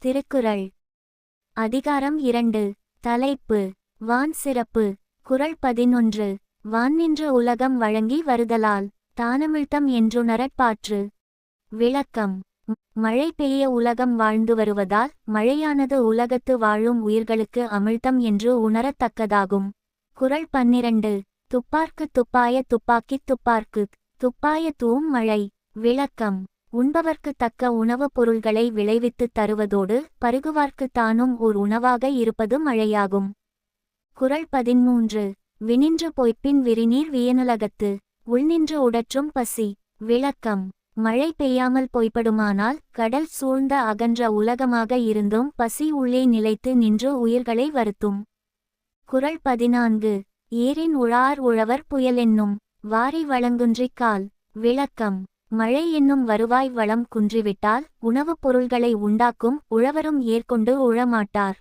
திருக்குறள் அதிகாரம் 2. தலைப்பு வான் சிறப்பு. குறள் 11. வான் நின்று உலகம் வழங்கி வருதலால் தானமிழ்த்தம் என்றுணரற் பாற்று. விளக்கம். மழை பெய்ய உலகம் வாழ்ந்து வருவதால் மழையானது உலகத்து வாழும் உயிர்களுக்கு அமிழ்த்தம் என்று உணரத்தக்கதாகும். குறள் 12. துப்பார்க்கு துப்பாய துப்பாக்கித் துப்பார்க்கு துப்பாய தூம் மழை. விளக்கம். உண்பவர்க்கு தக்க உணவுப் பொருள்களை விளைவித்துத் தருவதோடு பருகுவார்க்கு தானும் ஓர் உணவாக இருப்பது மழையாகும். குறள் 13. வினின்று பொய்ப்பின் விரிநீர் வியனுலகத்து உள்நின்று உடற்றும் பசி. விளக்கம். மழை பெய்யாமல் பொய்ப்படுமானால் கடல் சூழ்ந்த அகன்ற உலகமாக இருந்தும் பசி உள்ளே நிலைத்து நின்று உயிர்களை வருத்தும். குறள் 14. ஏரின் உழார் உழவர் புயலென்னும் வாரி வளங்குன்றிக் கால். விளக்கம். மழை என்னும் வருவாய் வளம் குன்றிவிட்டால் உணவுப் பொருள்களை உண்டாக்கும் உழவரும் ஏற்கொண்டு உழமாட்டார்.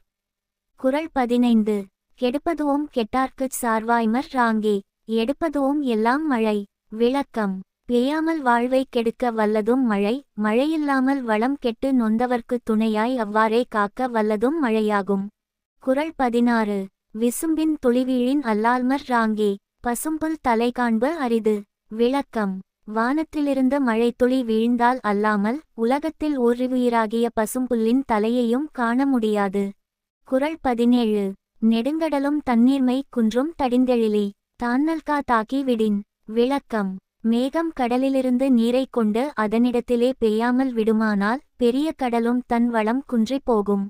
குறள் 15. கெடுப்பதுவும் கெட்டார்க்குச் சார்வாய்மற் ராங்கே எடுப்பதுவும் எல்லாம் மழை. விளக்கம். பெய்யாமல் வாழ்வை கெடுக்க வல்லதும் மழை, மழையில்லாமல் வளம் கெட்டு நொந்தவர்க்கு துணையாய் அவ்வாறே காக்க வல்லதும் மழையாகும். குறள் 16. விசும்பின் துளிவீழின் அல்லால்மற் ராங்கே பசும்புல் தலை காண்பு அரிது. விளக்கம். வானத்திலிருந்து மழைத்துளி வீழ்ந்தால் அல்லாமல் உலகத்தில் ஓரிவுயிராகிய பசும்புல்லின் தலையையும் காண முடியாது. குறள் 17. நெடுங்கடலும் தண்ணீர்மை குன்றும் தடிந்தெழிலி தான்னல்கா தாக்கி விடின். விளக்கம். மேகம் கடலிலிருந்து நீரைக் கொண்டு அதனிடத்திலே பெய்யாமல் விடுமானால் பெரிய கடலும் தன் வளம் குன்றிப் போகும்.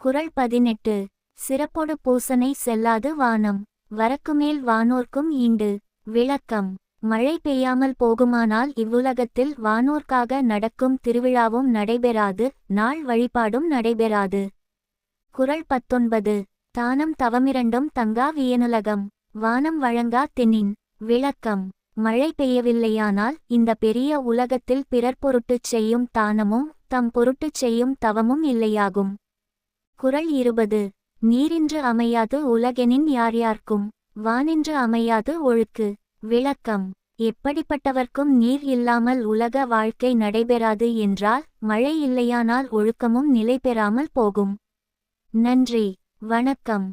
குறள் 18. சிறப்பொடு பூசனை செல்லாது வானம் வரக்குமேல் வானோர்க்கும் ஈண்டு. விளக்கம். மழை பெய்யாமல் போகுமானால் இவ்வுலகத்தில் வானோர்க்காக நடக்கும் திருவிழாவும் நடைபெறாது, நாள் வழிபாடும் நடைபெறாது. குறள் 19. தானம் தவமிரண்டும் தங்கா வியனுலகம் வானம் வழங்கா தென்னின். விளக்கம். மழை பெய்யவில்லையானால் இந்த பெரிய உலகத்தில் பிறர் பொருட்டுச் செய்யும் தானமும் தம் பொருட்டுச் செய்யும் தவமும் இல்லையாகும். குறள் 20. நீரின்று அமையாது உலகெனின் யார் யார்க்கும் வானின்று அமையாது ஒழுக்கு. விளக்கம். எப்படிப்பட்டவர்க்கும் நீர் இல்லாமல் உலக வாழ்க்கை நடைபெறாது என்றால் மழை இல்லையானால் ஒழுக்கமும் நிலை பெறாமல் போகும். நன்றி, வணக்கம்.